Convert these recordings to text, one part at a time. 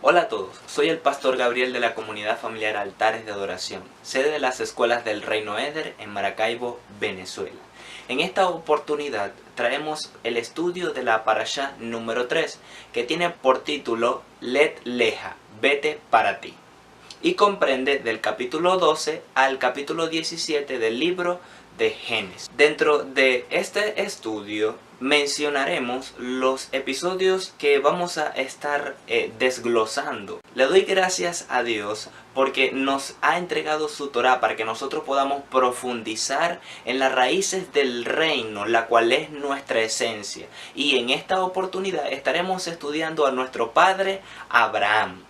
Hola a todos, soy el pastor Gabriel de la comunidad familiar Altares de Adoración, sede de las escuelas del Reino Eder en Maracaibo, Venezuela. En esta oportunidad traemos el estudio de la parashá número 3, que tiene por título Let Leja, vete para ti, y comprende del capítulo 12 al capítulo 17 del libro de Génesis. Dentro de este estudio mencionaremos los episodios que vamos a estar desglosando. Le doy gracias a Dios porque nos ha entregado su Torá para que nosotros podamos profundizar en las raíces del reino, la cual es nuestra esencia. Y en esta oportunidad estaremos estudiando a nuestro padre Abraham.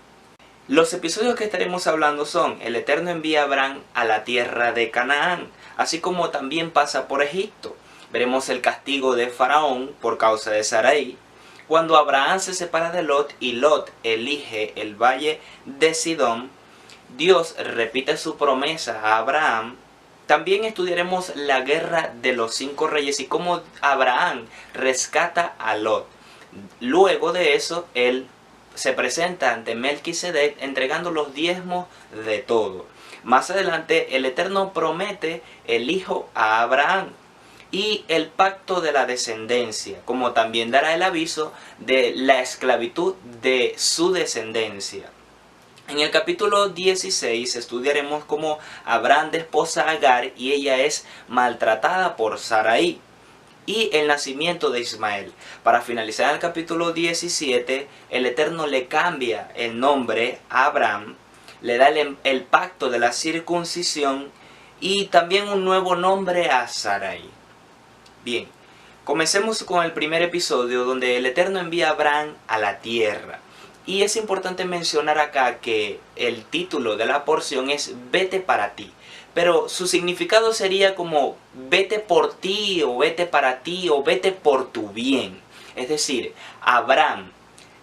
Los episodios que estaremos hablando son: el Eterno envía a Abraham a la tierra de Canaán, así como también pasa por Egipto. Veremos el castigo de Faraón por causa de Sarai, cuando Abraham se separa de Lot y Lot elige el valle de Sidón. Dios repite su promesa a Abraham. También estudiaremos la guerra de los 5 reyes y cómo Abraham rescata a Lot. Luego de eso, él se presenta ante Melquisedec entregando los diezmos de todo. Más adelante el Eterno promete el hijo a Abraham y el pacto de la descendencia, como también dará el aviso de la esclavitud de su descendencia. En el capítulo 16 estudiaremos cómo Abraham desposa a Agar y ella es maltratada por Sarai, y el nacimiento de Ismael. Para finalizar el capítulo 17, el Eterno le cambia el nombre a Abraham, le da el pacto de la circuncisión y también un nuevo nombre a Sarai. Bien, comencemos con el primer episodio donde el Eterno envía a Abraham a la tierra. Y es importante mencionar acá que el título de la porción es Vete para ti. Pero su significado sería como vete por ti, o vete para ti, o vete por tu bien. Es decir, Abraham,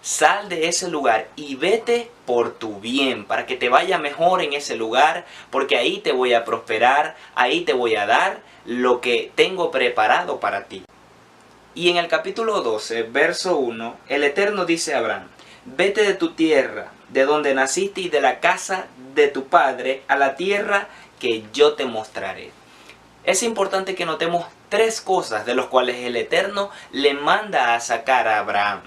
sal de ese lugar y vete por tu bien, para que te vaya mejor en ese lugar, porque ahí te voy a prosperar, ahí te voy a dar lo que tengo preparado para ti. Y en el capítulo 12, verso 1, el Eterno dice a Abraham: vete de tu tierra, de donde naciste y de la casa de tu padre, a la tierra que yo te mostraré. Es importante que notemos 3 cosas de las cuales el Eterno le manda a sacar a Abraham: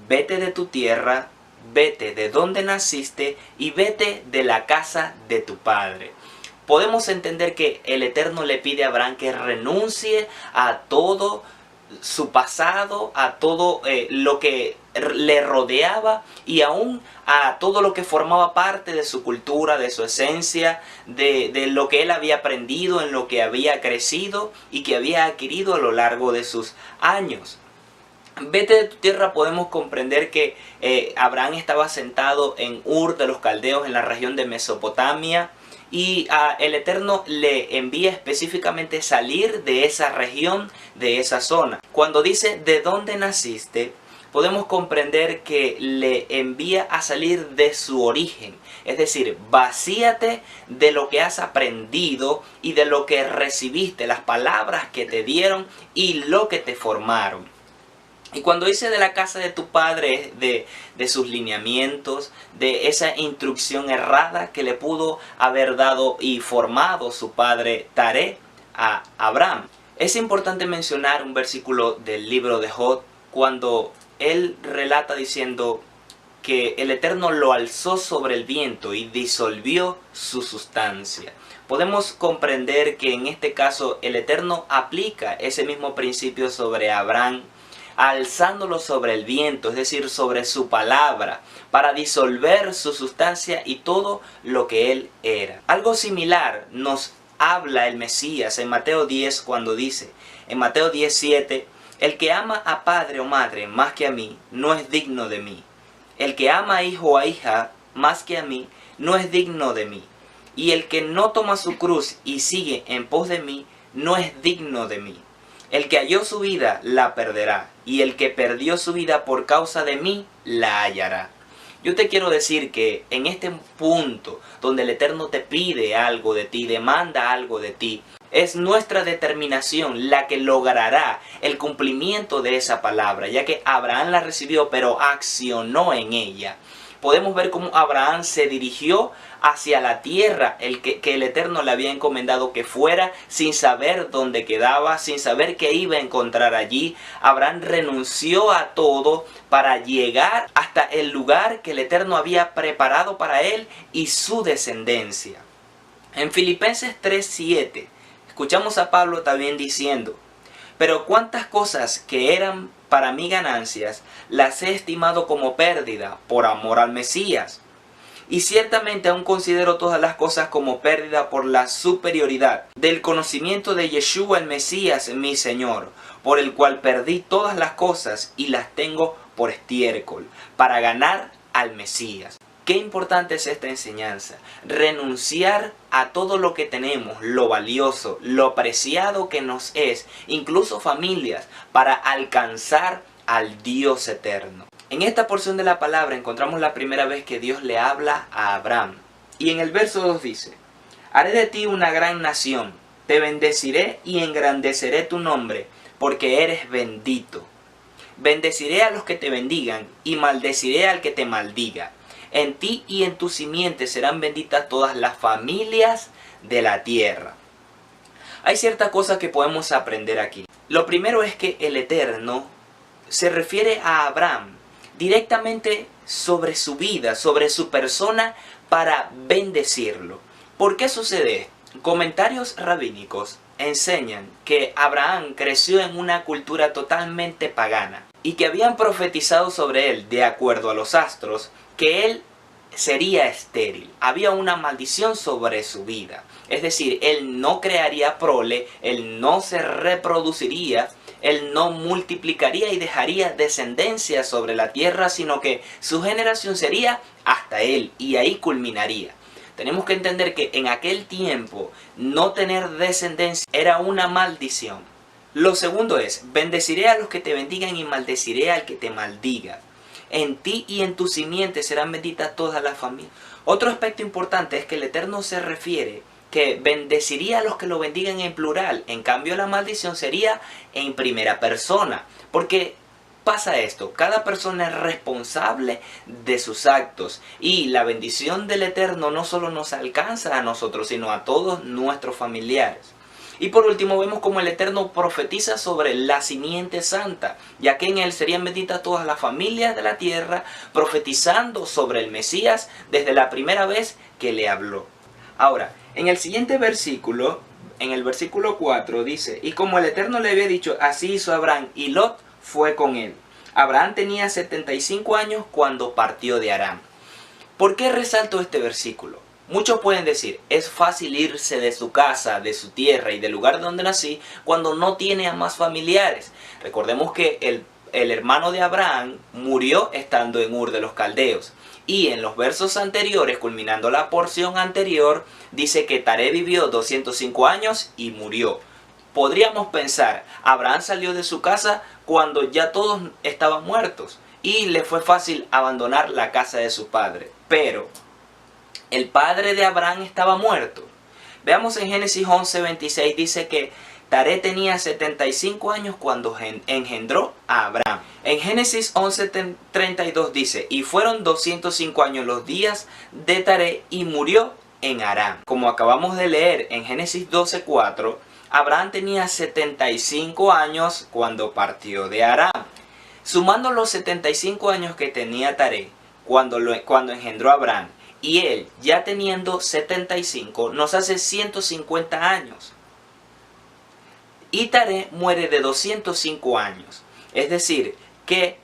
vete de tu tierra, vete de donde naciste y vete de la casa de tu padre. Podemos entender que el Eterno le pide a Abraham que renuncie a todo su pasado, a todo lo que le rodeaba y aún a todo lo que formaba parte de su cultura, de su esencia, de lo que él había aprendido, en lo que había crecido y que había adquirido a lo largo de sus años. Vete de tu tierra, podemos comprender que Abraham estaba sentado en Ur de los Caldeos, en la región de Mesopotamia, y el Eterno le envía específicamente salir de esa región, de esa zona. Cuando dice de dónde naciste, podemos comprender que le envía a salir de su origen. Es decir, vacíate de lo que has aprendido y de lo que recibiste, las palabras que te dieron y lo que te formaron. Y cuando dice de la casa de tu padre, de sus lineamientos, de esa instrucción errada que le pudo haber dado y formado su padre Taré a Abraham. Es importante mencionar un versículo del libro de Job, cuando él relata diciendo que el Eterno lo alzó sobre el viento y disolvió su sustancia. Podemos comprender que en este caso el Eterno aplica ese mismo principio sobre Abraham, alzándolo sobre el viento, es decir, sobre su palabra, para disolver su sustancia y todo lo que él era. Algo similar nos habla el Mesías en Mateo 10 cuando dice, en Mateo 10:7, el que ama a padre o madre más que a mí, no es digno de mí. El que ama a hijo o a hija más que a mí, no es digno de mí. Y el que no toma su cruz y sigue en pos de mí, no es digno de mí. El que halló su vida, la perderá, y el que perdió su vida por causa de mí, la hallará. Yo te quiero decir que en este punto, donde el Eterno te pide algo de ti, demanda algo de ti, es nuestra determinación la que logrará el cumplimiento de esa palabra, ya que Abraham la recibió, pero accionó en ella. podemos ver cómo Abraham se dirigió hacia la tierra que el Eterno le había encomendado que fuera, sin saber dónde quedaba, sin saber qué iba a encontrar allí. Abraham renunció a todo para llegar hasta el lugar que el Eterno había preparado para él y su descendencia. En Filipenses 3:7 escuchamos a Pablo también diciendo: pero cuántas cosas que eran para mí ganancias, las he estimado como pérdida por amor al Mesías. Y ciertamente aún considero todas las cosas como pérdida por la superioridad del conocimiento de Yeshua el Mesías, mi Señor, por el cual perdí todas las cosas y las tengo por estiércol, para ganar al Mesías. Qué importante es esta enseñanza, renunciar a todo lo que tenemos, lo valioso, lo preciado que nos es, incluso familias, para alcanzar al Dios eterno. En esta porción de la palabra encontramos la primera vez que Dios le habla a Abraham. Y en el verso 2 dice: haré de ti una gran nación, te bendeciré y engrandeceré tu nombre, porque eres bendito. Bendeciré a los que te bendigan y maldeciré al que te maldiga. En ti y en tu simiente serán benditas todas las familias de la tierra. Hay ciertas cosas que podemos aprender aquí. Lo primero es que el Eterno se refiere a Abraham directamente sobre su vida, sobre su persona, para bendecirlo. ¿Por qué sucede esto? Comentarios rabínicos enseñan que Abraham creció en una cultura totalmente pagana y que habían profetizado sobre él, de acuerdo a los astros, que él sería estéril. Había una maldición sobre su vida. Es decir, él no crearía prole, él no se reproduciría, él no multiplicaría y dejaría descendencia sobre la tierra, sino que su generación sería hasta él y ahí culminaría. Tenemos que entender que en aquel tiempo no tener descendencia era una maldición. Lo segundo es: bendeciré a los que te bendigan y maldeciré al que te maldiga. En ti y en tu simiente serán benditas todas las familias. Otro aspecto importante es que el Eterno se refiere que bendeciría a los que lo bendigan en plural. En cambio, la maldición sería en primera persona. Porque pasa esto: cada persona es responsable de sus actos. Y la bendición del Eterno no solo nos alcanza a nosotros, sino a todos nuestros familiares. Y por último vemos como el Eterno profetiza sobre la simiente santa, ya que en él serían benditas todas las familias de la tierra, profetizando sobre el Mesías desde la primera vez que le habló. Ahora, en el siguiente versículo, en el versículo 4 dice: y como el Eterno le había dicho, así hizo Abraham, y Lot fue con él. Abraham tenía 75 años cuando partió de Aram. ¿Por qué resalto este versículo? Muchos pueden decir: es fácil irse de su casa, de su tierra y del lugar donde nací cuando no tiene a más familiares. Recordemos que el hermano de Abraham murió estando en Ur de los Caldeos. Y en los versos anteriores, culminando la porción anterior, dice que Taré vivió 205 años y murió. Podríamos pensar: Abraham salió de su casa cuando ya todos estaban muertos y le fue fácil abandonar la casa de su padre. Pero el padre de Abraham estaba muerto. Veamos en Génesis 11:26, dice que Taré tenía 75 años cuando engendró a Abraham. En Génesis 11:32 dice: y fueron 205 años los días de Taré y murió en Aram. Como acabamos de leer en Génesis 12:4, Abraham tenía 75 años cuando partió de Aram. Sumando los 75 años que tenía Taré cuando engendró a Abraham, y él ya teniendo 75, nos hace 150 años. Y Taré muere de 205 años. Es decir, que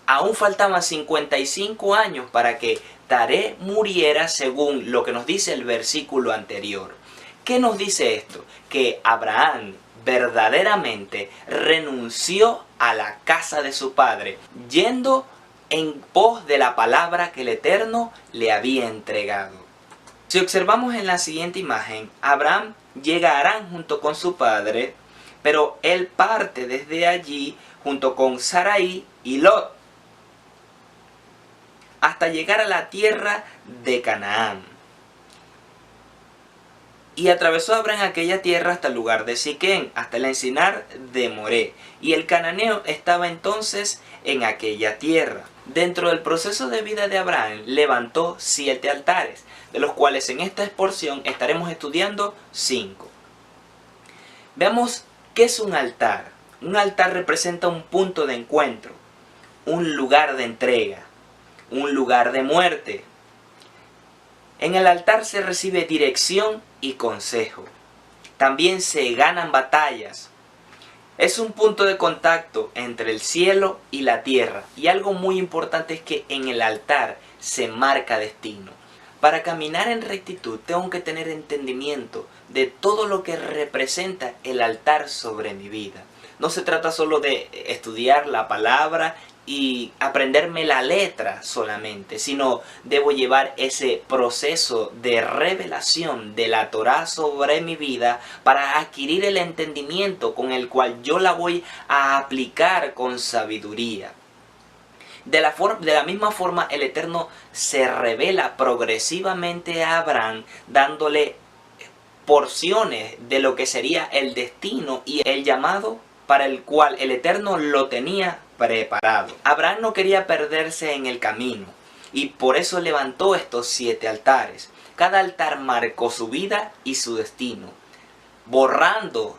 aún faltaban 55 años para que Taré muriera, según lo que nos dice el versículo anterior. ¿Qué nos dice esto? Que Abraham verdaderamente renunció a la casa de su padre, yendo en pos de la palabra que el Eterno le había entregado. Si observamos en la siguiente imagen, Abraham llega a Harán junto con su padre, pero él parte desde allí junto con Sarai y Lot hasta llegar a la tierra de Canaán. Y atravesó Abraham aquella tierra hasta el lugar de Siquén, hasta el encinar de Moré. Y el cananeo estaba entonces en aquella tierra. Dentro del proceso de vida de Abraham levantó 7 altares, de los cuales en esta porción estaremos estudiando 5. Veamos qué es un altar. Un altar representa un punto de encuentro, un lugar de entrega, un lugar de muerte. En el altar se recibe dirección y consejo. También se ganan batallas. Es un punto de contacto entre el cielo y la tierra. Y algo muy importante es que en el altar se marca destino. Para caminar en rectitud tengo que tener entendimiento de todo lo que representa el altar sobre mi vida. No se trata solo de estudiar la palabra y aprenderme la letra solamente, sino debo llevar ese proceso de revelación de la Torá sobre mi vida para adquirir el entendimiento con el cual yo la voy a aplicar con sabiduría. De la misma forma, el Eterno se revela progresivamente a Abraham, dándole porciones de lo que sería el destino y el llamado para el cual el Eterno lo tenía preparado. Abraham no quería perderse en el camino y por eso levantó estos 7 altares. Cada altar marcó su vida y su destino, borrando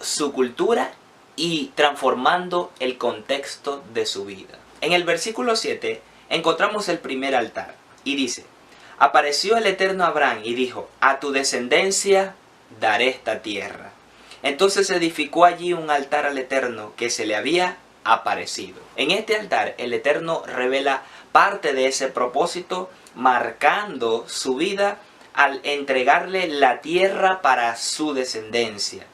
su cultura y transformando el contexto de su vida. En el versículo 7 encontramos el primer altar y dice: apareció el Eterno a Abraham y dijo: a tu descendencia daré esta tierra. Entonces edificó allí un altar al Eterno que se le había aparecido. En este altar el Eterno revela parte de ese propósito, marcando su vida al entregarle la tierra para su descendencia.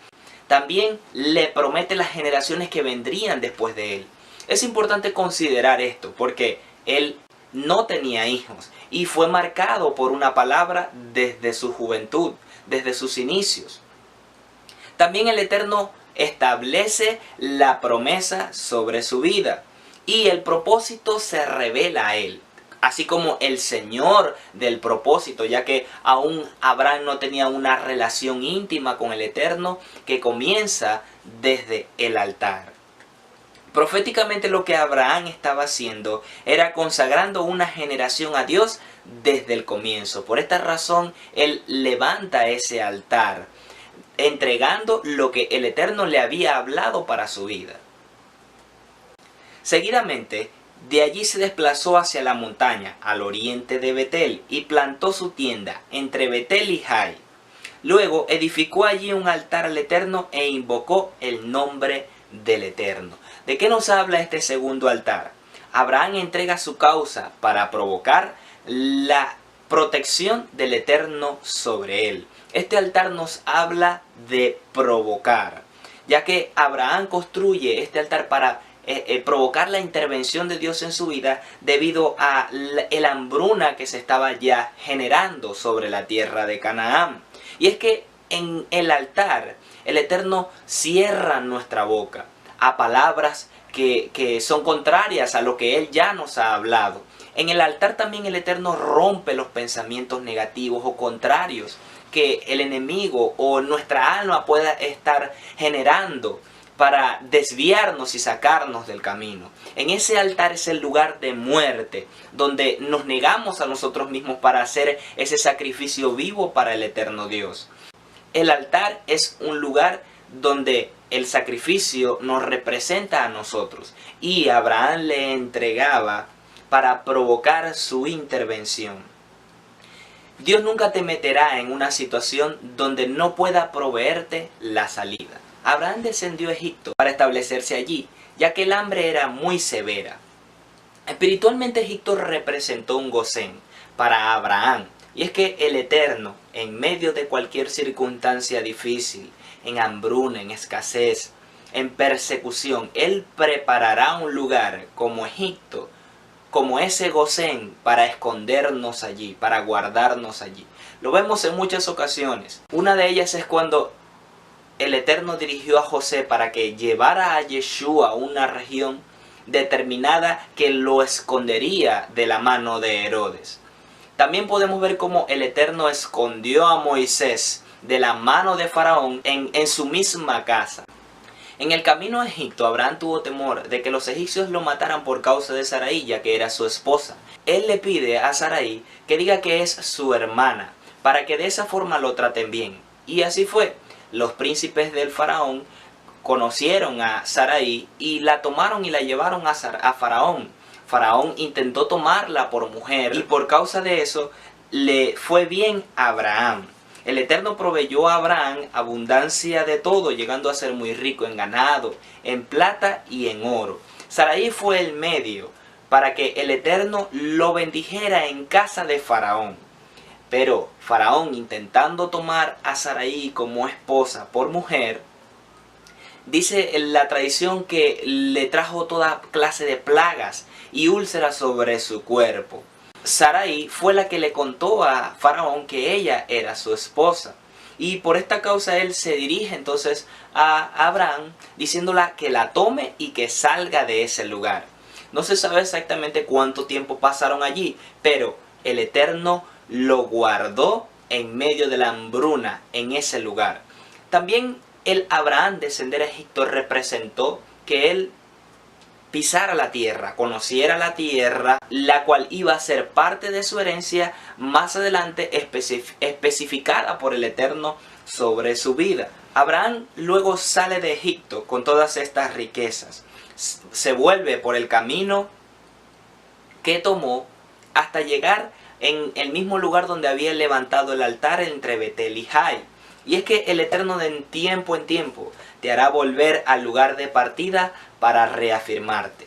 También le promete las generaciones que vendrían después de él. Es importante considerar esto porque él no tenía hijos y fue marcado por una palabra desde su juventud, desde sus inicios. También el Eterno establece la promesa sobre su vida y el propósito se revela a él, así como el Señor del propósito, ya que aún Abraham no tenía una relación íntima con el Eterno que comienza desde el altar. Proféticamente lo que Abraham estaba haciendo era consagrando una generación a Dios desde el comienzo. Por esta razón él levanta ese altar, entregando lo que el Eterno le había hablado para su vida. Seguidamente, de allí se desplazó hacia la montaña, al oriente de Betel, y plantó su tienda entre Betel y Jai. Luego edificó allí un altar al Eterno e invocó el nombre del Eterno. ¿De qué nos habla este segundo altar? Abraham entrega su causa para provocar la protección del Eterno sobre él. Este altar nos habla de provocar, ya que Abraham construye este altar para provocar la intervención de Dios en su vida debido a la hambruna que se estaba ya generando sobre la tierra de Canaán. Y es que en el altar el Eterno cierra nuestra boca a palabras que son contrarias a lo que Él ya nos ha hablado. En el altar también el Eterno rompe los pensamientos negativos o contrarios que el enemigo o nuestra alma pueda estar generando para desviarnos y sacarnos del camino. En ese altar es el lugar de muerte, donde nos negamos a nosotros mismos para hacer ese sacrificio vivo para el eterno Dios. El altar es un lugar donde el sacrificio nos representa a nosotros y Abraham le entregaba para provocar su intervención. Dios nunca te meterá en una situación donde no pueda proveerte la salida. Abraham descendió a Egipto para establecerse allí, ya que el hambre era muy severa. Espiritualmente Egipto representó un Gosén para Abraham, y es que el Eterno, en medio de cualquier circunstancia difícil, en hambruna, en escasez, en persecución, Él preparará un lugar como Egipto, como ese Gosén, para escondernos allí, para guardarnos allí. Lo vemos en muchas ocasiones. Una de ellas es cuando el Eterno dirigió a José para que llevara a Yeshua a una región determinada que lo escondería de la mano de Herodes. También podemos ver cómo el Eterno escondió a Moisés de la mano de Faraón en su misma casa. En el camino a Egipto, Abraham tuvo temor de que los egipcios lo mataran por causa de Sarai, ya que era su esposa. Él le pide a Sarai que diga que es su hermana, para que de esa forma lo traten bien. Y así fue. Los príncipes del Faraón conocieron a Sarai y la tomaron y la llevaron a Faraón. Faraón intentó tomarla por mujer y por causa de eso le fue bien a Abraham. El Eterno proveyó a Abraham abundancia de todo, llegando a ser muy rico en ganado, en plata y en oro. Sarai fue el medio para que el Eterno lo bendijera en casa de Faraón. Pero Faraón, intentando tomar a Sarai como esposa por mujer, dice la tradición que le trajo toda clase de plagas y úlceras sobre su cuerpo. Sarai fue la que le contó a Faraón que ella era su esposa. Y por esta causa él se dirige entonces a Abraham diciéndola que la tome y que salga de ese lugar. No se sabe exactamente cuánto tiempo pasaron allí, pero el Eterno lo guardó en medio de la hambruna en ese lugar. También el Abraham descender a Egipto representó que él pisara la tierra, conociera la tierra, la cual iba a ser parte de su herencia más adelante especificada por el Eterno sobre su vida. Abraham luego sale de Egipto con todas estas riquezas. Se vuelve por el camino que tomó hasta llegar en el mismo lugar donde había levantado el altar entre Betel y Jai. Y es que el Eterno de tiempo en tiempo te hará volver al lugar de partida para reafirmarte.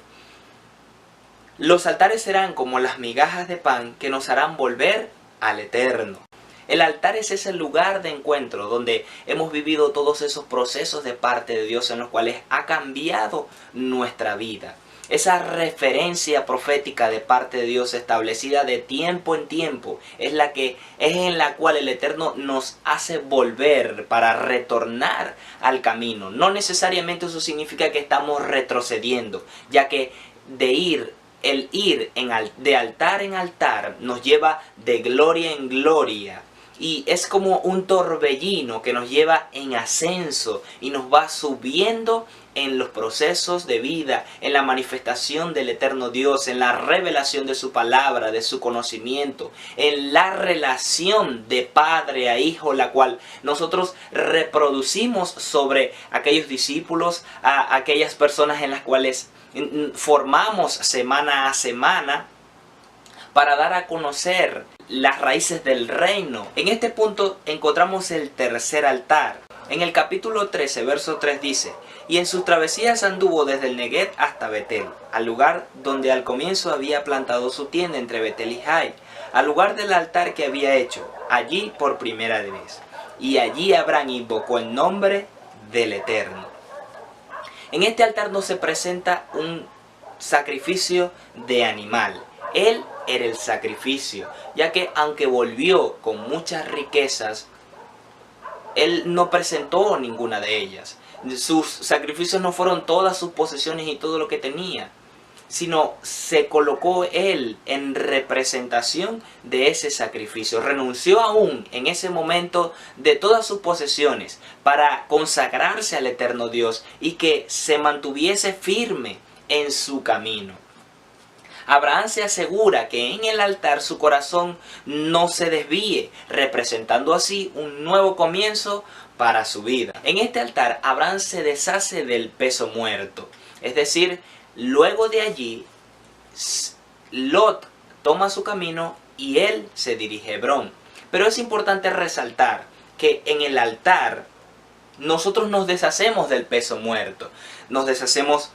Los altares serán como las migajas de pan que nos harán volver al Eterno. El altar es ese lugar de encuentro donde hemos vivido todos esos procesos de parte de Dios en los cuales ha cambiado nuestra vida. Esa referencia profética de parte de Dios establecida de tiempo en tiempo es en la cual el Eterno nos hace volver para retornar al camino. No necesariamente eso significa que estamos retrocediendo, ya que el ir de altar en altar nos lleva de gloria en gloria. Y es como un torbellino que nos lleva en ascenso y nos va subiendo en los procesos de vida, en la manifestación del eterno Dios, en la revelación de su palabra, de su conocimiento, en la relación de padre a hijo, la cual nosotros reproducimos sobre aquellos discípulos, a aquellas personas en las cuales formamos semana a semana para dar a conocer las raíces del reino. En este punto encontramos el tercer altar. En el capítulo 13, verso 3 dice: y en sus travesías anduvo desde el Neguet hasta Betel, al lugar donde al comienzo había plantado su tienda entre Betel y Jai, al lugar del altar que había hecho, allí por primera vez. Y allí Abraham invocó el nombre del Eterno. En este altar no se presenta un sacrificio de animal. Él era el sacrificio, ya que aunque volvió con muchas riquezas, él no presentó ninguna de ellas. Sus sacrificios no fueron todas sus posesiones y todo lo que tenía, sino se colocó él en representación de ese sacrificio. Renunció aún en ese momento de todas sus posesiones para consagrarse al eterno Dios y que se mantuviese firme en su camino. Abraham se asegura que en el altar su corazón no se desvíe, representando así un nuevo comienzo para su vida. En este altar Abraham se deshace del peso muerto, es decir, luego de allí Lot toma su camino y él se dirige a Hebrón. Pero es importante resaltar que en el altar nosotros nos deshacemos del peso muerto, nos deshacemos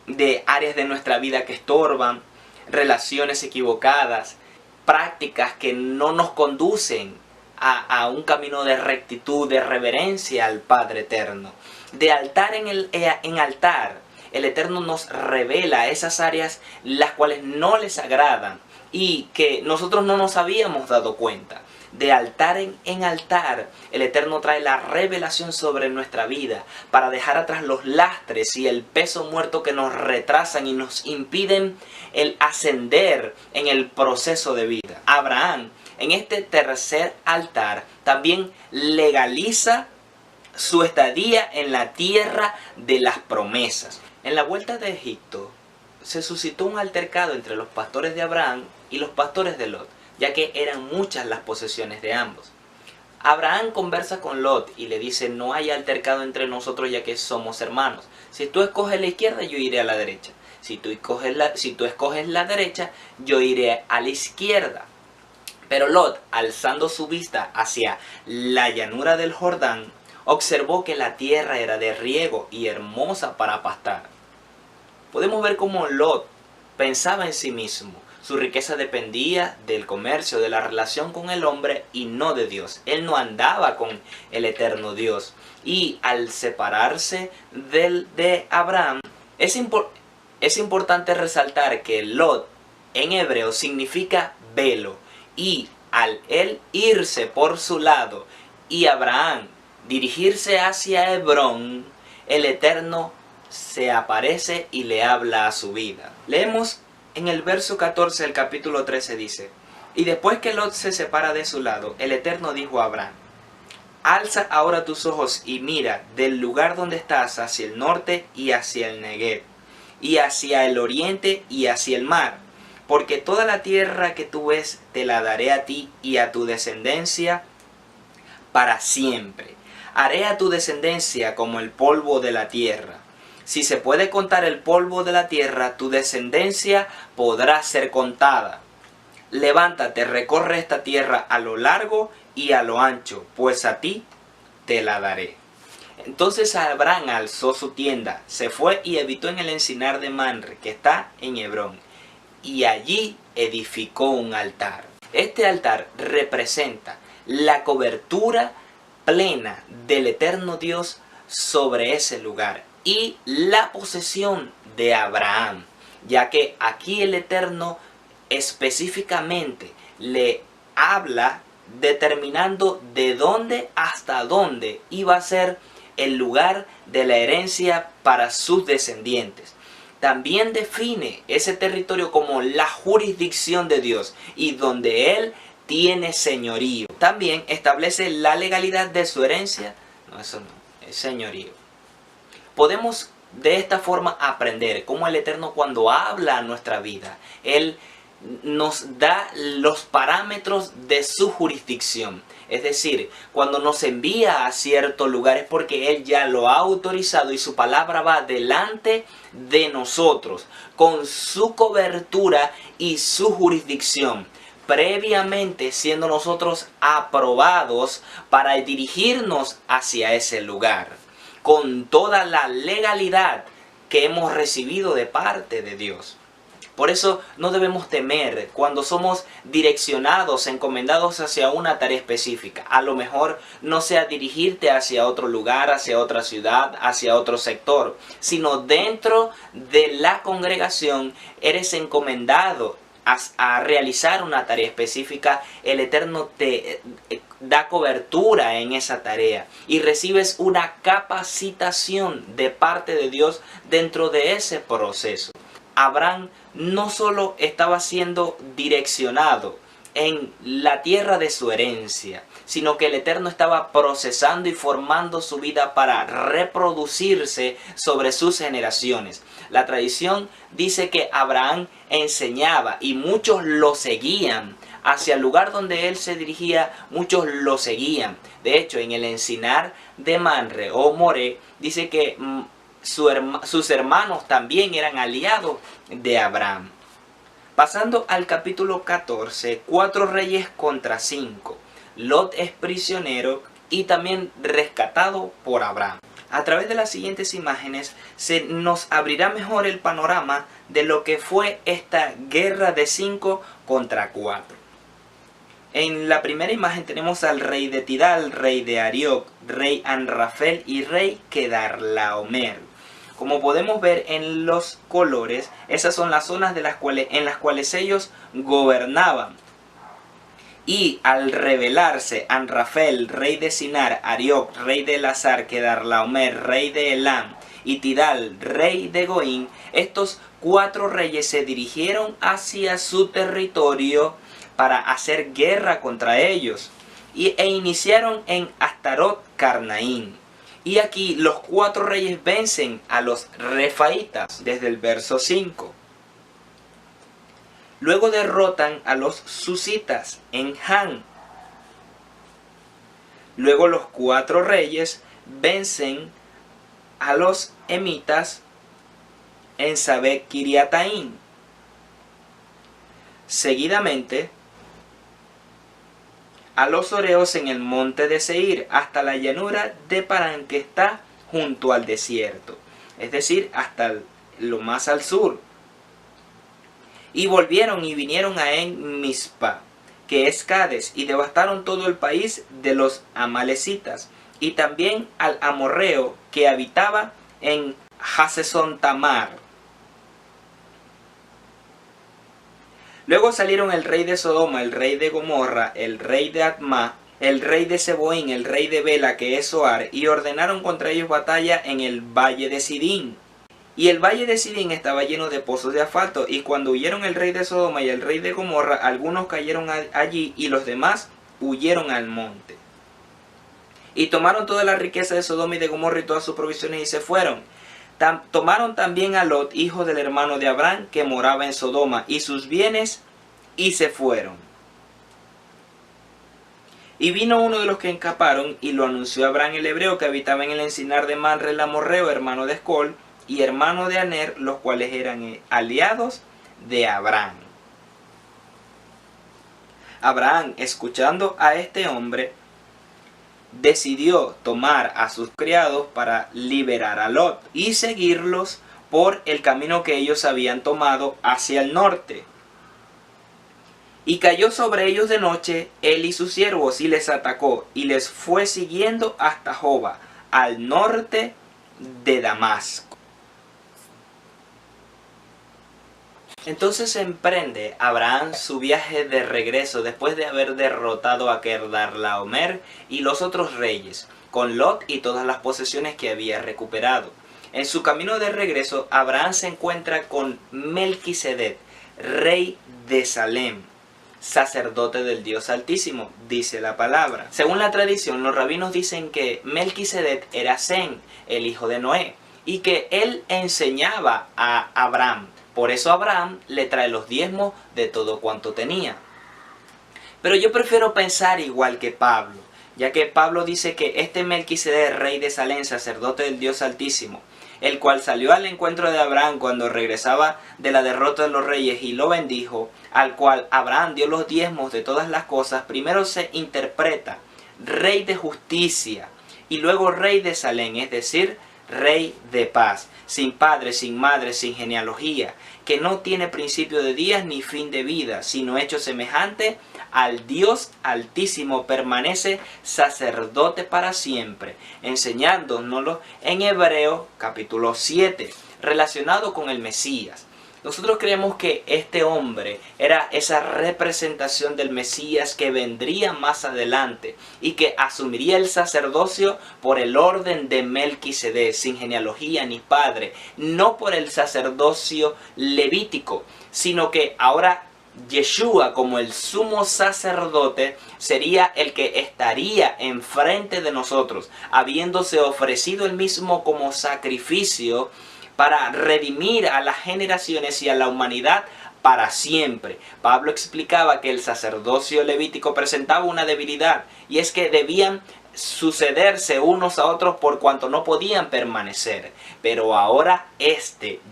de áreas de nuestra vida que estorban, relaciones equivocadas, prácticas que no nos conducen a un camino de rectitud, de reverencia al Padre Eterno. De altar en altar, el Eterno nos revela esas áreas las cuales no les agradan y que nosotros no nos habíamos dado cuenta. De altar en altar, el Eterno trae la revelación sobre nuestra vida para dejar atrás los lastres y el peso muerto que nos retrasan y nos impiden el ascender en el proceso de vida. Abraham en este tercer altar también legaliza su estadía en la tierra de las promesas. En la vuelta de Egipto se suscitó un altercado entre los pastores de Abraham y los pastores de Lot, ya que eran muchas las posesiones de ambos. Abraham conversa con Lot y le dice: no hay altercado entre nosotros, ya que somos hermanos. Si tú escoges la izquierda, yo iré a la derecha. Si tú escoges la derecha, yo iré a la izquierda. Pero Lot, alzando su vista hacia la llanura del Jordán, observó que la tierra era de riego y hermosa para pastar. Podemos ver cómo Lot pensaba en sí mismo. Su riqueza dependía del comercio, de la relación con el hombre y no de Dios. Él no andaba con el eterno Dios. Y al separarse de Abraham, es importante resaltar que Lot en hebreo significa velo. Y al él irse por su lado y Abraham dirigirse hacia Hebrón, el Eterno se aparece y le habla a su vida. Leemos en el verso 14 del capítulo 13, dice: y después que Lot se separa de su lado, el Eterno dijo a Abraham: alza ahora tus ojos y mira del lugar donde estás hacia el norte y hacia el Negev, y hacia el oriente y hacia el mar, porque toda la tierra que tú ves te la daré a ti y a tu descendencia para siempre. Haré a tu descendencia como el polvo de la tierra. Si se puede contar el polvo de la tierra, tu descendencia podrá ser contada. Levántate, recorre esta tierra a lo largo y a lo ancho, pues a ti te la daré. Entonces Abraham alzó su tienda, se fue y habitó en el encinar de Mamre, que está en Hebrón, y allí edificó un altar. Este altar representa la cobertura plena del eterno Dios sobre ese lugar y la posesión de Abraham, ya que aquí el Eterno específicamente le habla determinando de dónde hasta dónde iba a ser el lugar de la herencia para sus descendientes. También define ese territorio como la jurisdicción de Dios y donde Él tiene señorío. También establece la legalidad de su herencia. No, eso no, es señorío. Podemos de esta forma aprender cómo el Eterno, cuando habla a nuestra vida, Él nos da los parámetros de su jurisdicción. Es decir, cuando nos envía a ciertos lugares, porque Él ya lo ha autorizado y su palabra va delante de nosotros con su cobertura y su jurisdicción, previamente siendo nosotros aprobados para dirigirnos hacia ese lugar, con toda la legalidad que hemos recibido de parte de Dios. Por eso no debemos temer cuando somos direccionados, encomendados hacia una tarea específica. A lo mejor no sea dirigirte hacia otro lugar, hacia otra ciudad, hacia otro sector, sino dentro de la congregación eres encomendado a realizar una tarea específica. El Eterno te da cobertura en esa tarea y recibes una capacitación de parte de Dios dentro de ese proceso. Abraham no solo estaba siendo direccionado en la tierra de su herencia, sino que el Eterno estaba procesando y formando su vida para reproducirse sobre sus generaciones. La tradición dice que Abraham enseñaba y muchos lo seguían. Hacia el lugar donde él se dirigía, muchos lo seguían. De hecho, en el encinar de Mamre o Moré, dice que sus hermanos también eran aliados de Abraham. Pasando al capítulo 14, 4 reyes contra 5. Lot es prisionero y también rescatado por Abraham. A través de las siguientes imágenes se nos abrirá mejor el panorama de lo que fue esta guerra de 5 contra 4. En la primera imagen tenemos al rey de Tidal, rey de Arioc, rey Anrafel y rey Kedarlaomer. Como podemos ver en los colores, esas son las zonas en las cuales ellos gobernaban. Y al rebelarse Anrafel, rey de Sinar, Arioc, rey de Elazar, Kedarlaomer, rey de Elam, y Tidal, rey de Goín, estos 4 reyes se dirigieron hacia su territorio para hacer guerra contra ellos e iniciaron en Astarot Carnaim. Y aquí los 4 reyes vencen a los refaitas desde el verso 5. Luego derrotan a los susitas en Han. Luego los 4 reyes vencen a los emitas en Sabek Kiriataim. Seguidamente a los horeos en el monte de Seir, hasta la llanura de Parán, que está junto al desierto, es decir, hasta lo más al sur. Y volvieron y vinieron a En Mispa, que es Cades, y devastaron todo el país de los amalecitas, y también al amorreo que habitaba en Hasesón Tamar. Luego salieron el rey de Sodoma, el rey de Gomorra, el rey de Adma, el rey de Seboín, el rey de Bela, que es Zoar, y ordenaron contra ellos batalla en el valle de Sidín. Y el valle de Sidín estaba lleno de pozos de asfalto, y cuando huyeron el rey de Sodoma y el rey de Gomorra, algunos cayeron allí y los demás huyeron al monte. Y tomaron toda la riqueza de Sodoma y de Gomorra y todas sus provisiones y se fueron. Tomaron también a Lot, hijo del hermano de Abraham, que moraba en Sodoma, y sus bienes, y se fueron. Y vino uno de los que escaparon, y lo anunció a Abraham el hebreo, que habitaba en el encinar de Manre el amorreo, hermano de Escol, y hermano de Aner, los cuales eran aliados de Abraham. Abraham, escuchando a este hombre, decidió tomar a sus criados para liberar a Lot y seguirlos por el camino que ellos habían tomado hacia el norte. Y cayó sobre ellos de noche él y sus siervos y les atacó y les fue siguiendo hasta Joba, al norte de Damasco. Entonces emprende Abraham su viaje de regreso después de haber derrotado a Kedorlaomer y los otros reyes, con Lot y todas las posesiones que había recuperado. En su camino de regreso, Abraham se encuentra con Melquisedec, rey de Salem, sacerdote del Dios Altísimo, dice la palabra. Según la tradición, los rabinos dicen que Melquisedec era Sem, el hijo de Noé, y que él enseñaba a Abraham. Por eso Abraham le trae los diezmos de todo cuanto tenía. Pero yo prefiero pensar igual que Pablo, ya que Pablo dice que este Melquisedec, rey de Salem, sacerdote del Dios Altísimo, el cual salió al encuentro de Abraham cuando regresaba de la derrota de los reyes y lo bendijo, al cual Abraham dio los diezmos de todas las cosas, primero se interpreta rey de justicia y luego rey de Salem, es decir, rey de paz, sin padre, sin madre, sin genealogía, que no tiene principio de días ni fin de vida, sino hecho semejante al Dios Altísimo, permanece sacerdote para siempre, enseñándonoslo en Hebreo capítulo 7, relacionado con el Mesías. Nosotros creemos que este hombre era esa representación del Mesías que vendría más adelante y que asumiría el sacerdocio por el orden de Melquisedec, sin genealogía ni padre, no por el sacerdocio levítico, sino que ahora Yeshua, como el sumo sacerdote, sería el que estaría enfrente de nosotros, habiéndose ofrecido él mismo como sacrificio para redimir a las generaciones y a la humanidad para siempre. Pablo explicaba que el sacerdocio levítico presentaba una debilidad, y es que debían sucederse unos a otros por cuanto no podían permanecer. Pero ahora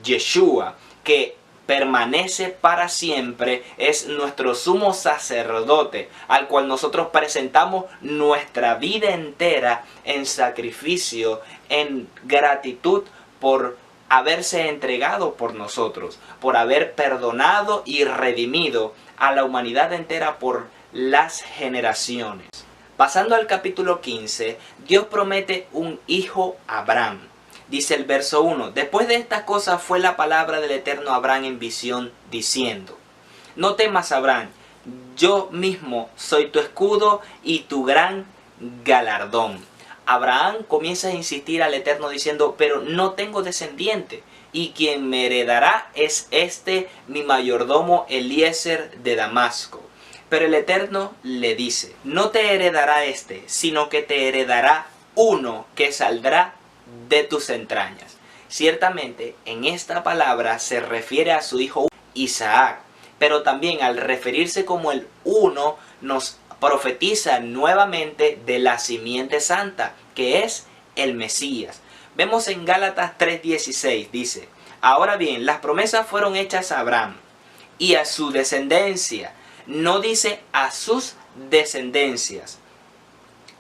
Yeshua, que permanece para siempre, es nuestro sumo sacerdote, al cual nosotros presentamos nuestra vida entera en sacrificio, en gratitud por haberse entregado por nosotros, por haber perdonado y redimido a la humanidad entera por las generaciones. Pasando al capítulo 15, Dios promete un hijo a Abraham. Dice el verso 1, después de estas cosas fue la palabra del Eterno a Abraham en visión, diciendo, no temas, Abraham, yo mismo soy tu escudo y tu gran galardón. Abraham comienza a insistir al Eterno diciendo, pero no tengo descendiente, y quien me heredará es mi mayordomo Eliezer de Damasco. Pero el Eterno le dice, no te heredará este, sino que te heredará uno que saldrá de tus entrañas. Ciertamente, en esta palabra se refiere a su hijo Isaac, pero también al referirse como el uno, nos profetiza nuevamente de la simiente santa, que es el Mesías. Vemos en Gálatas 3:16, dice, ahora bien, las promesas fueron hechas a Abraham y a su descendencia. No dice a sus descendencias,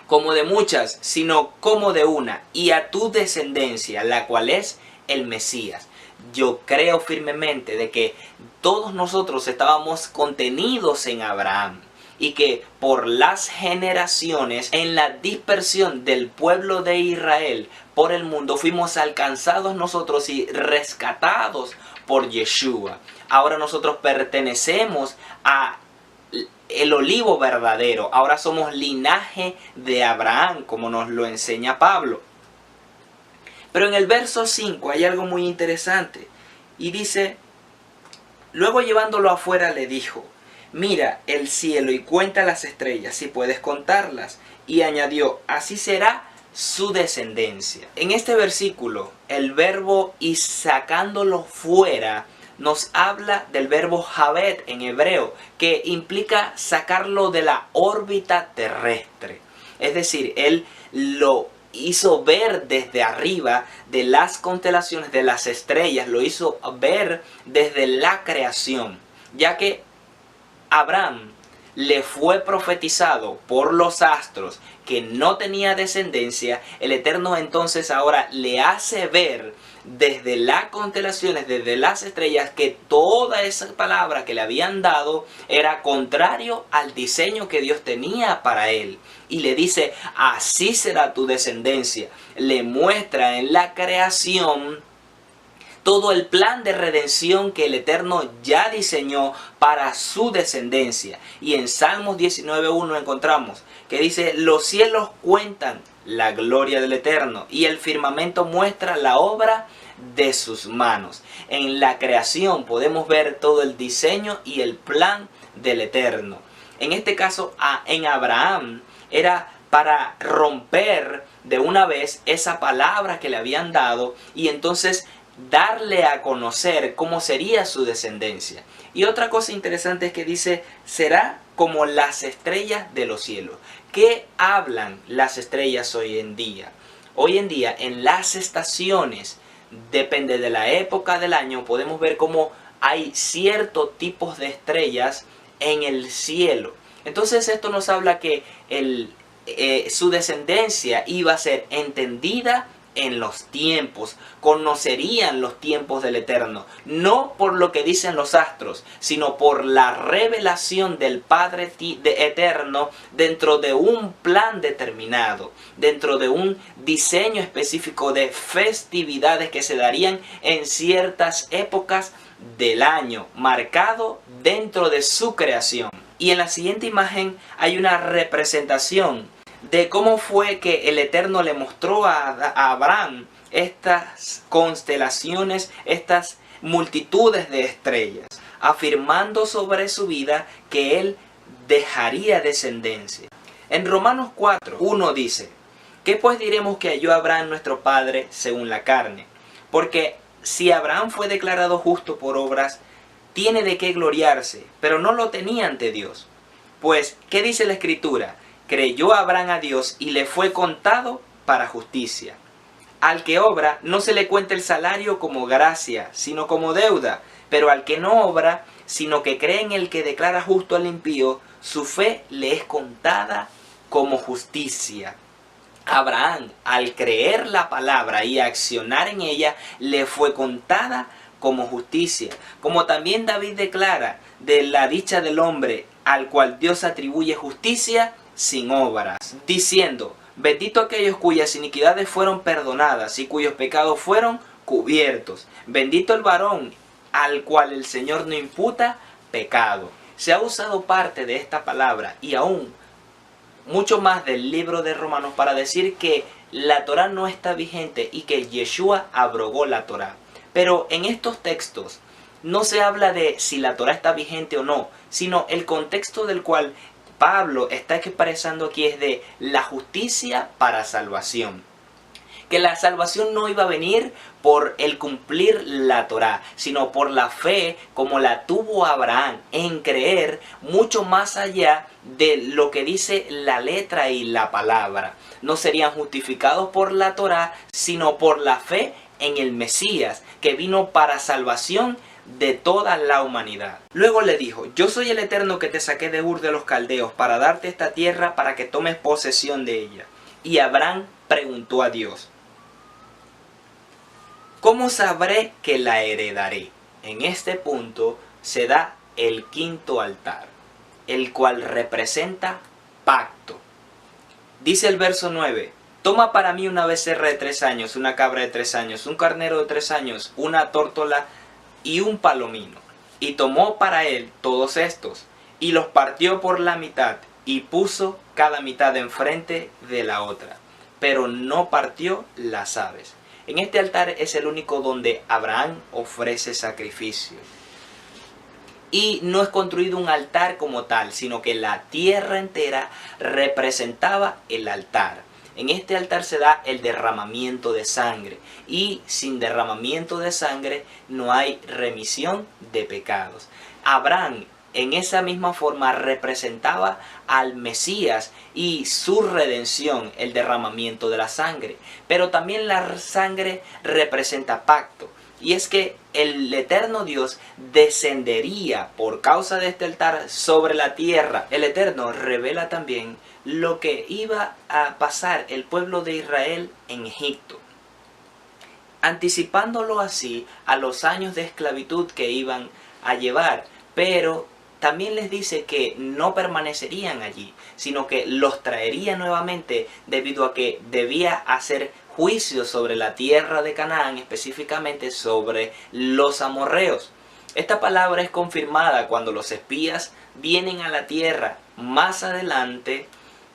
como de muchas, sino como de una, y a tu descendencia, la cual es el Mesías. Yo creo firmemente de que todos nosotros estábamos contenidos en Abraham y que por las generaciones, en la dispersión del pueblo de Israel por el mundo, fuimos alcanzados nosotros y rescatados por Yeshua. Ahora nosotros pertenecemos a el olivo verdadero. Ahora somos linaje de Abraham, como nos lo enseña Pablo. Pero en el verso 5 hay algo muy interesante. Y dice, luego llevándolo afuera le dijo, mira el cielo y cuenta las estrellas si puedes contarlas. Y añadió, así será su descendencia. En este versículo, el verbo y sacándolo fuera nos habla del verbo jabet en hebreo, que implica sacarlo de la órbita terrestre. Es decir, él lo hizo ver desde arriba de las constelaciones, de las estrellas, lo hizo ver desde la creación, ya que Abraham le fue profetizado por los astros que no tenía descendencia. El Eterno entonces ahora le hace ver desde las constelaciones, desde las estrellas, que toda esa palabra que le habían dado era contrario al diseño que Dios tenía para él. Y le dice, así será tu descendencia. Le muestra en la creación todo el plan de redención que el Eterno ya diseñó para su descendencia. Y en Salmos 19:1 encontramos que dice, los cielos cuentan la gloria del Eterno y el firmamento muestra la obra de sus manos. En la creación podemos ver todo el diseño y el plan del Eterno. En este caso, en Abraham era para romper de una vez esa palabra que le habían dado y entonces darle a conocer cómo sería su descendencia. Y otra cosa interesante es que dice, será como las estrellas de los cielos. ¿Qué hablan las estrellas hoy en día? Hoy en día, en las estaciones, depende de la época del año, podemos ver cómo hay ciertos tipos de estrellas en el cielo. Entonces esto nos habla que su descendencia iba a ser entendida en los tiempos, conocerían los tiempos del Eterno, no por lo que dicen los astros, sino por la revelación del Padre Eterno dentro de un plan determinado, dentro de un diseño específico de festividades que se darían en ciertas épocas del año, marcado dentro de su creación. Y en la siguiente imagen hay una representación de cómo fue que el Eterno le mostró a Abraham estas constelaciones, estas multitudes de estrellas, afirmando sobre su vida que él dejaría descendencia. En Romanos 4:1 dice, ¿qué pues diremos que halló Abraham nuestro padre según la carne? Porque si Abraham fue declarado justo por obras, tiene de qué gloriarse, pero no lo tenía ante Dios. Pues, ¿qué dice la Escritura? Creyó Abraham a Dios y le fue contado para justicia. Al que obra no se le cuenta el salario como gracia, sino como deuda. Pero al que no obra, sino que cree en el que declara justo al impío, su fe le es contada como justicia. Abraham, al creer la palabra y accionar en ella, le fue contada como justicia. Como también David declara de la dicha del hombre al cual Dios atribuye justicia sin obras, diciendo, bendito aquellos cuyas iniquidades fueron perdonadas y cuyos pecados fueron cubiertos. Bendito el varón al cual el Señor no imputa pecado. Se ha usado parte de esta palabra y aún mucho más del libro de Romanos para decir que la Torá no está vigente y que Yeshua abrogó la Torá. Pero en estos textos no se habla de si la Torá está vigente o no, sino el contexto del cual Pablo está expresando aquí es de la justicia para salvación. Que la salvación no iba a venir por el cumplir la Torá, sino por la fe como la tuvo Abraham en creer mucho más allá de lo que dice la letra y la palabra. No serían justificados por la Torá, sino por la fe en el Mesías, que vino para salvación de toda la humanidad. Luego le dijo: yo soy el Eterno que te saqué de Ur de los Caldeos para darte esta tierra para que tomes posesión de ella. Y Abraham preguntó a Dios: ¿cómo sabré que la heredaré? En este punto se da el quinto altar, el cual representa pacto. Dice el verso 9: toma para mí una becerra de 3 años, una cabra de 3 años, un carnero de 3 años, una tórtola y un palomino. Y tomó para él todos estos, y los partió por la mitad, y puso cada mitad enfrente de la otra, pero no partió las aves. En este altar es el único donde Abraham ofrece sacrificio. Y no es construido un altar como tal, sino que la tierra entera representaba el altar. En este altar se da el derramamiento de sangre. Y sin derramamiento de sangre no hay remisión de pecados. Abraham en esa misma forma representaba al Mesías y su redención, el derramamiento de la sangre. Pero también la sangre representa pacto. Y es que el eterno Dios descendería por causa de este altar sobre la tierra. El Eterno revela también lo que iba a pasar el pueblo de Israel en Egipto, anticipándolo así a los años de esclavitud que iban a llevar. Pero también les dice que no permanecerían allí, sino que los traería nuevamente debido a que debía hacer juicio sobre la tierra de Canaán, específicamente sobre los amorreos. Esta palabra es confirmada cuando los espías vienen a la tierra. Más adelante,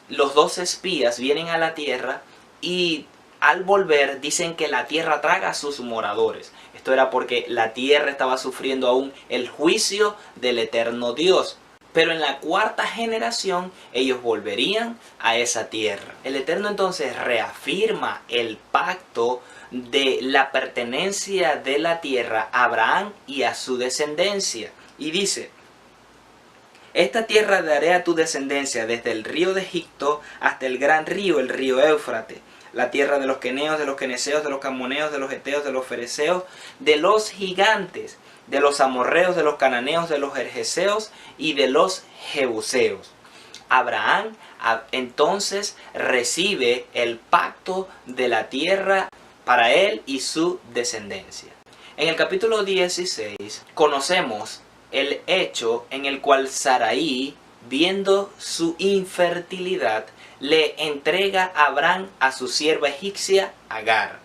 los 2 espías vienen a la tierra y al volver dicen que la tierra traga a sus moradores. Esto era porque la tierra estaba sufriendo aún el juicio del eterno Dios. Pero en la 4ª generación ellos volverían a esa tierra. El Eterno entonces reafirma el pacto de la pertenencia de la tierra a Abraham y a su descendencia. Y dice: esta tierra daré a tu descendencia desde el río de Egipto hasta el gran río, el río Éufrates. La tierra de los queneos, de los queneseos, de los camoneos, de los heteos, de los fereceos, de los gigantes, de los amorreos, de los cananeos, de los gergeseos y de los jebuseos. Abraham entonces recibe el pacto de la tierra para él y su descendencia. En el capítulo 16 conocemos el hecho en el cual Sarai, viendo su infertilidad, le entrega a Abraham a su sierva egipcia Agar.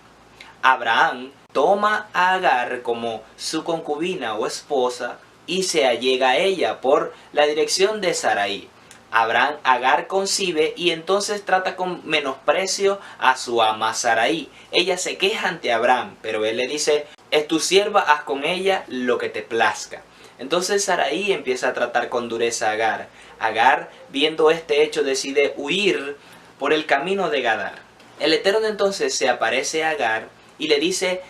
Abraham toma a Agar como su concubina o esposa y se allega a ella por la dirección de Sarai. Agar concibe y entonces trata con menosprecio a su ama Sarai. Ella se queja ante Abraham, pero él le dice: es tu sierva, haz con ella lo que te plazca. Entonces Sarai empieza a tratar con dureza a Agar. Agar, viendo este hecho, decide huir por el camino de Gadar. El Eterno entonces se aparece a Agar y le dice: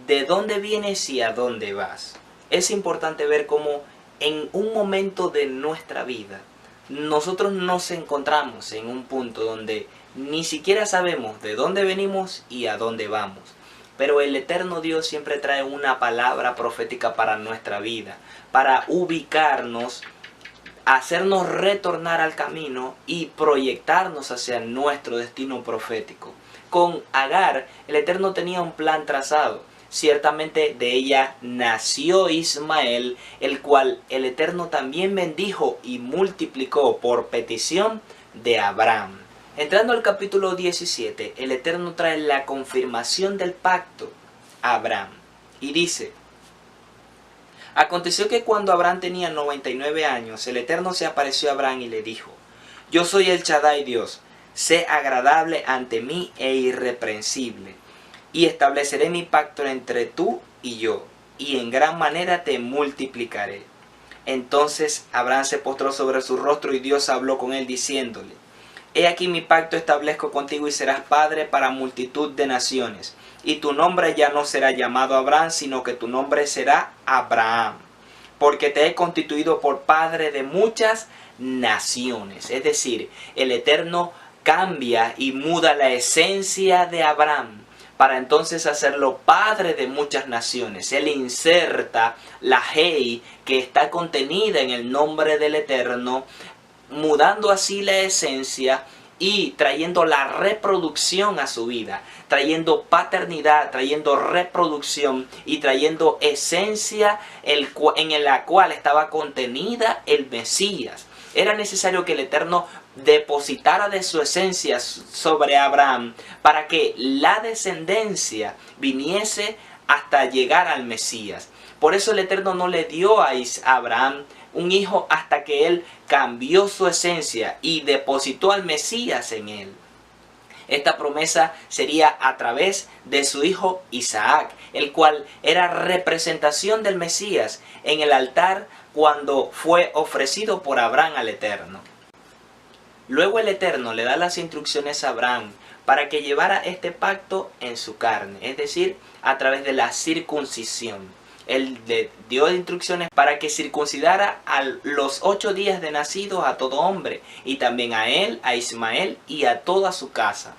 ¿de dónde vienes y a dónde vas? Es importante ver cómo en un momento de nuestra vida nosotros nos encontramos en un punto donde ni siquiera sabemos de dónde venimos y a dónde vamos. Pero el eterno Dios siempre trae una palabra profética para nuestra vida, para ubicarnos, hacernos retornar al camino y proyectarnos hacia nuestro destino profético. Con Agar, el Eterno tenía un plan trazado. Ciertamente de ella nació Ismael, el cual el Eterno también bendijo y multiplicó por petición de Abraham. Entrando al capítulo 17, el Eterno trae la confirmación del pacto a Abraham y dice: aconteció que cuando Abraham tenía 99 años, el Eterno se apareció a Abraham y le dijo: yo soy el Shaddai Dios, sé agradable ante mí e irreprensible, y estableceré mi pacto entre tú y yo, y en gran manera te multiplicaré. Entonces Abraham se postró sobre su rostro y Dios habló con él diciéndole: He aquí mi pacto establezco contigo y serás padre para multitud de naciones. Y tu nombre ya no será llamado Abraham, sino que tu nombre será Abraham. Porque te he constituido por padre de muchas naciones. Es decir, el Eterno cambia y muda la esencia de Abraham para entonces hacerlo padre de muchas naciones. Él inserta la Hei que está contenida en el nombre del Eterno, mudando así la esencia y trayendo la reproducción a su vida, trayendo paternidad, trayendo reproducción y trayendo esencia en la cual estaba contenida el Mesías. Era necesario que el Eterno depositara de su esencia sobre Abraham para que la descendencia viniese hasta llegar al Mesías. Por eso el Eterno no le dio a Abraham un hijo hasta que él cambió su esencia y depositó al Mesías en él. Esta promesa sería a través de su hijo Isaac, el cual era representación del Mesías en el altar cuando fue ofrecido por Abraham al Eterno. Luego el Eterno le da las instrucciones a Abraham para que llevara este pacto en su carne, es decir, a través de la circuncisión. Él le dio instrucciones para que circuncidara a los 8 días de nacido a todo hombre, y también a él, a Ismael y a toda su casa.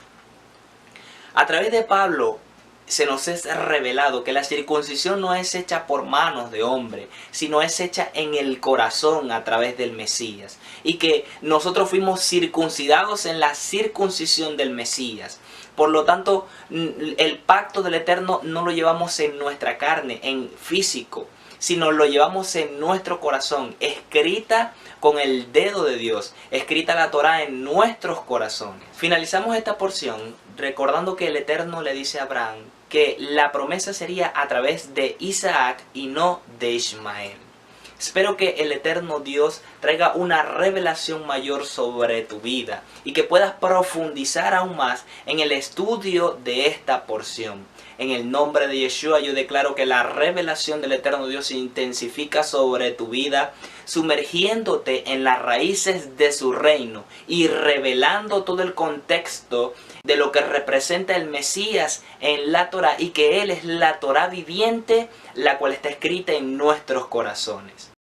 A través de Pablo se nos es revelado que la circuncisión no es hecha por manos de hombre, sino es hecha en el corazón a través del Mesías. Y que nosotros fuimos circuncidados en la circuncisión del Mesías. Por lo tanto, el pacto del Eterno no lo llevamos en nuestra carne, en físico, sino lo llevamos en nuestro corazón, escrita con el dedo de Dios, escrita la Torá en nuestros corazones. Finalizamos esta porción recordando que el Eterno le dice a Abraham que la promesa sería a través de Isaac y no de Ismael. Espero que el Eterno Dios traiga una revelación mayor sobre tu vida y que puedas profundizar aún más en el estudio de esta porción. En el nombre de Yeshua yo declaro que la revelación del Eterno Dios se intensifica sobre tu vida, sumergiéndote en las raíces de su reino y revelando todo el contexto de lo que representa el Mesías en la Torá, y que Él es la Torá viviente, la cual está escrita en nuestros corazones.